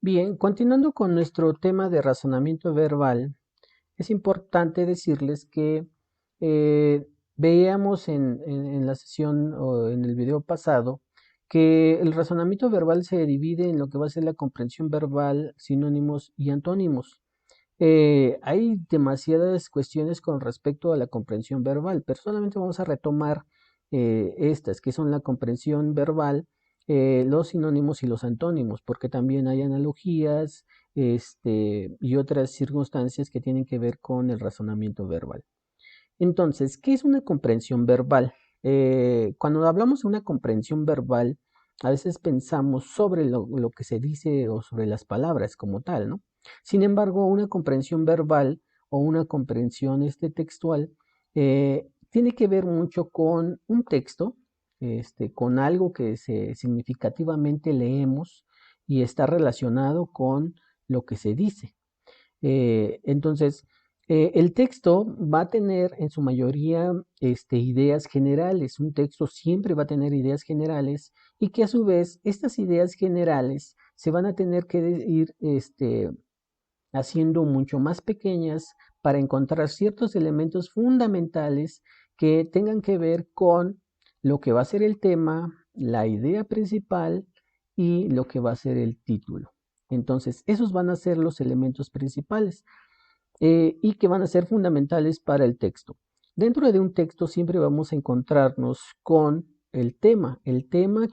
Bien, continuando con nuestro tema de razonamiento verbal, es importante decirles que eh, veíamos en la sesión o en el video pasado que el razonamiento verbal se divide en lo que va a ser la comprensión verbal, sinónimos y antónimos. Hay demasiadas cuestiones con respecto a la comprensión verbal, pero solamente vamos a retomar estas, que son la comprensión verbal, los sinónimos y los antónimos, porque también hay analogías, y otras circunstancias que tienen que ver con el razonamiento verbal. Entonces, ¿qué es una comprensión verbal? Cuando hablamos de una comprensión verbal, a veces pensamos sobre lo que se dice o sobre las palabras como tal, ¿no? Sin embargo, una comprensión verbal o una comprensión textual tiene que ver mucho con un texto, con algo que significativamente leemos y está relacionado con lo que se dice. Entonces, el texto va a tener en su mayoría ideas generales. Un texto siempre va a tener ideas generales y que a su vez estas ideas generales se van a tener que ir haciendo mucho más pequeñas para encontrar ciertos elementos fundamentales que tengan que ver con lo que va a ser el tema, la idea principal y lo que va a ser el título. Entonces, esos van a ser los elementos principales y que van a ser fundamentales para el texto. Dentro de un texto siempre vamos a encontrarnos con el tema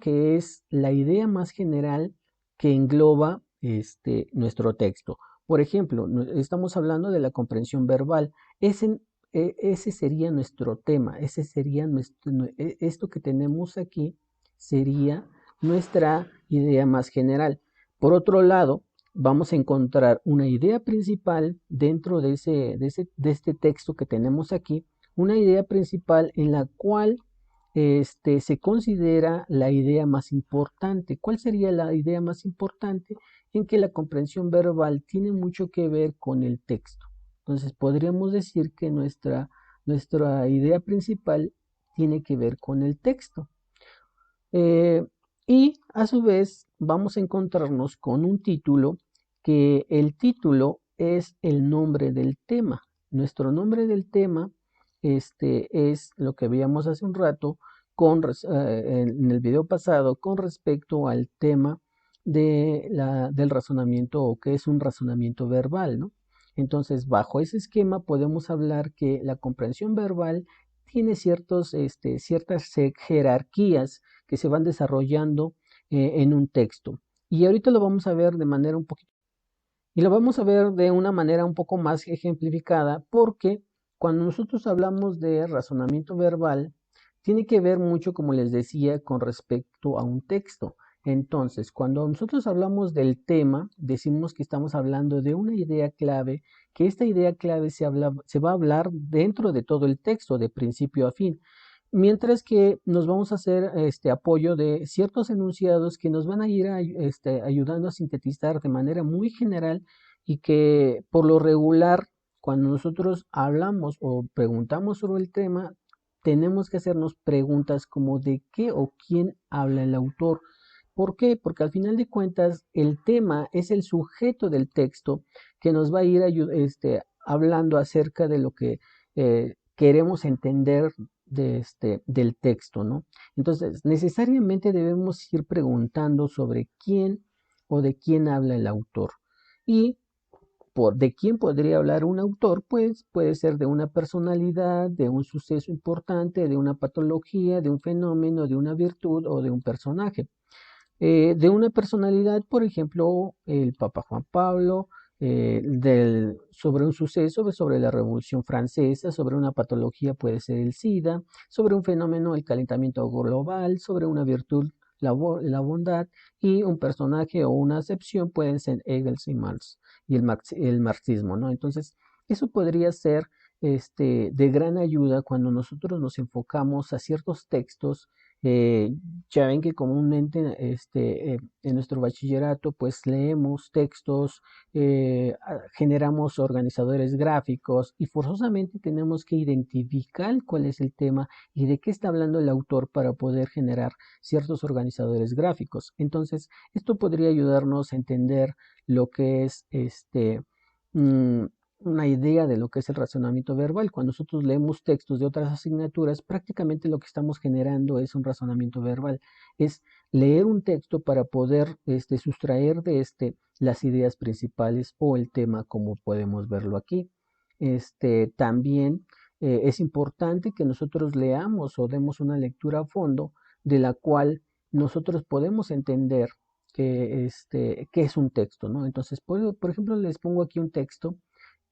que es la idea más general que engloba nuestro texto. Por ejemplo, estamos hablando de la comprensión verbal. Ese sería nuestro tema, ese sería esto que tenemos aquí sería nuestra idea más general. Por otro lado, vamos a encontrar una idea principal dentro de este texto que tenemos aquí, una idea principal en la cual se considera la idea más importante. ¿Cuál sería la idea más importante? En que la comprensión verbal tiene mucho que ver con el texto. Entonces podríamos decir que nuestra idea principal tiene que ver con el texto. Eh, y a su vez vamos a encontrarnos con un título que el título es el nombre del tema. Nuestro nombre del tema es lo que veíamos hace un rato en el video pasado con respecto al tema del razonamiento o que es un razonamiento verbal, ¿no? Entonces, bajo ese esquema podemos hablar que la comprensión verbal tiene ciertas jerarquías que se van desarrollando en un texto. Y ahorita lo vamos a ver de manera un poquito, y lo vamos a ver de una manera un poco más ejemplificada, porque cuando nosotros hablamos de razonamiento verbal, tiene que ver mucho, como les decía, con respecto a un texto. Entonces, cuando nosotros hablamos del tema, decimos que estamos hablando de una idea clave, que esta idea clave se va a hablar dentro de todo el texto, de principio a fin. Mientras que nos vamos a hacer este apoyo de ciertos enunciados que nos van a ir ayudando a sintetizar de manera muy general y que por lo regular, cuando nosotros hablamos o preguntamos sobre el tema, tenemos que hacernos preguntas como de qué o quién habla el autor. ¿Por qué? Porque al final de cuentas el tema es el sujeto del texto que nos va a ir hablando acerca de lo que queremos entender del texto, ¿no? Entonces, necesariamente debemos ir preguntando sobre quién o de quién habla el autor. Y de quién podría hablar un autor, pues puede ser de una personalidad, de un suceso importante, de una patología, de un fenómeno, de una virtud o de un personaje. De una personalidad, por ejemplo, el Papa Juan Pablo, sobre un suceso, sobre la Revolución Francesa, sobre una patología puede ser el SIDA, sobre un fenómeno el calentamiento global, sobre una virtud la bondad y un personaje o una acepción pueden ser Engels y Marx y el marxismo, ¿no? Entonces, eso podría ser de gran ayuda cuando nosotros nos enfocamos a ciertos textos Eh, ya ven que comúnmente en nuestro bachillerato pues leemos textos, generamos organizadores gráficos y forzosamente tenemos que identificar cuál es el tema y de qué está hablando el autor para poder generar ciertos organizadores gráficos. Entonces, esto podría ayudarnos a entender lo que es mm, una idea de lo que es el razonamiento verbal. Cuando nosotros leemos textos de otras asignaturas, prácticamente lo que estamos generando es un razonamiento verbal. Es leer un texto para poder sustraer de las ideas principales o el tema como podemos verlo aquí. También es importante que nosotros leamos o demos una lectura a fondo de la cual nosotros podemos entender qué es un texto, ¿no? Entonces, por ejemplo, les pongo aquí un texto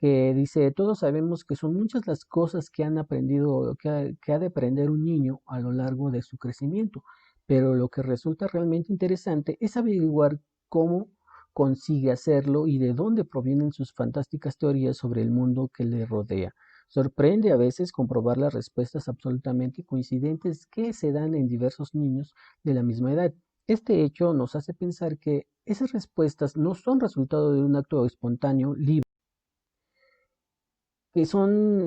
que dice, todos sabemos que son muchas las cosas que han aprendido, que ha de aprender un niño a lo largo de su crecimiento, pero lo que resulta realmente interesante es averiguar cómo consigue hacerlo y de dónde provienen sus fantásticas teorías sobre el mundo que le rodea. Sorprende a veces comprobar las respuestas absolutamente coincidentes que se dan en diversos niños de la misma edad. Este hecho nos hace pensar que esas respuestas no son resultado de un acto espontáneo, libre, que son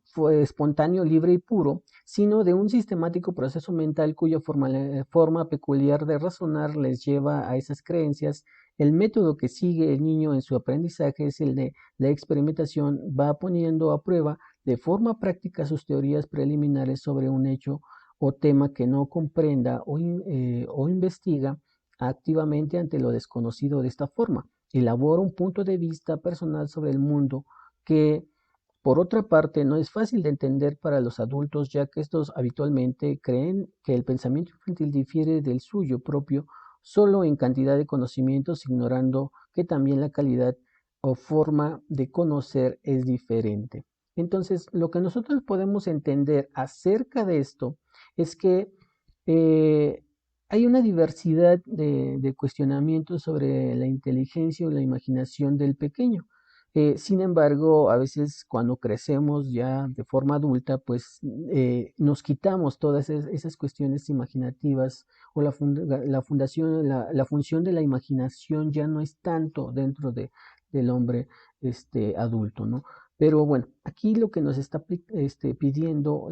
fue espontáneo, libre y puro, sino de un sistemático proceso mental cuya forma peculiar de razonar les lleva a esas creencias. El método que sigue el niño en su aprendizaje es el de la experimentación, va poniendo a prueba de forma práctica sus teorías preliminares sobre un hecho o tema que no comprenda o investiga activamente ante lo desconocido de esta forma. Elabora un punto de vista personal sobre el mundo que por otra parte no es fácil de entender para los adultos, ya que estos habitualmente creen que el pensamiento infantil difiere del suyo propio solo en cantidad de conocimientos, ignorando que también la calidad o forma de conocer es diferente. Entonces, lo que nosotros podemos entender acerca de esto es que eh, hay una diversidad de cuestionamientos sobre la inteligencia o la imaginación del pequeño. Sin embargo, a veces cuando crecemos ya de forma adulta, pues nos quitamos todas esas cuestiones imaginativas o la función de la imaginación ya no es tanto dentro del hombre adulto, ¿no? Pero bueno, aquí lo que nos está pidiendo,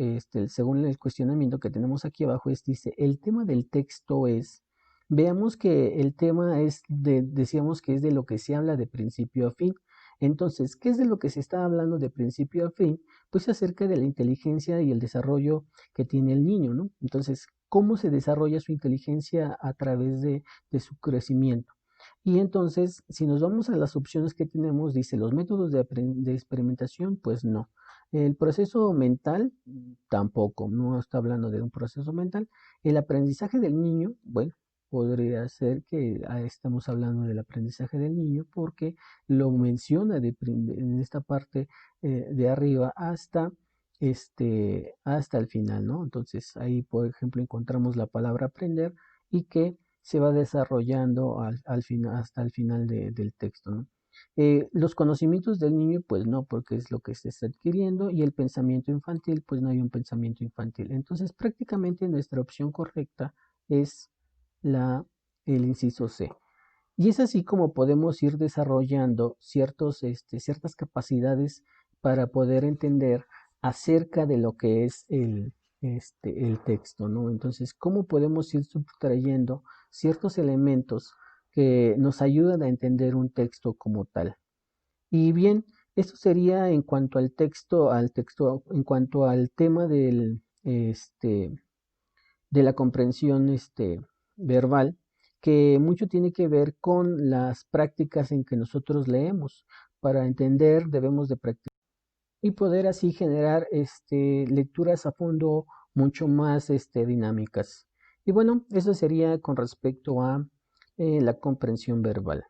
según el cuestionamiento que tenemos aquí abajo, dice, el tema del texto es, veamos que el tema decíamos que es de lo que se habla de principio a fin. Entonces, ¿qué es de lo que se está hablando de principio a fin? Pues acerca de la inteligencia y el desarrollo que tiene el niño, ¿no? Entonces, ¿cómo se desarrolla su inteligencia a través de su crecimiento? Y entonces, si nos vamos a las opciones que tenemos, dice, los métodos de experimentación, pues no. El proceso mental, tampoco, no está hablando de un proceso mental. El aprendizaje del niño, bueno, podría ser que estamos hablando del aprendizaje del niño porque lo menciona en esta parte de arriba hasta el final, ¿no? Entonces ahí, por ejemplo, encontramos la palabra aprender y que se va desarrollando hasta el final del texto, ¿no? Los conocimientos del niño, pues no, porque es lo que se está adquiriendo, y el pensamiento infantil, pues no hay un pensamiento infantil. Entonces, prácticamente nuestra opción correcta es la, el inciso C. Y es así como podemos ir desarrollando ciertas capacidades para poder entender acerca de lo que es el texto, ¿no? Entonces, ¿cómo podemos ir subtrayendo ciertos elementos que nos ayudan a entender un texto como tal? Y bien, esto sería en cuanto en cuanto al tema de la comprensión verbal, que mucho tiene que ver con las prácticas en que nosotros leemos. Para entender debemos de practicar y poder así generar lecturas a fondo mucho más dinámicas. Y bueno, eso sería con respecto a la comprensión verbal.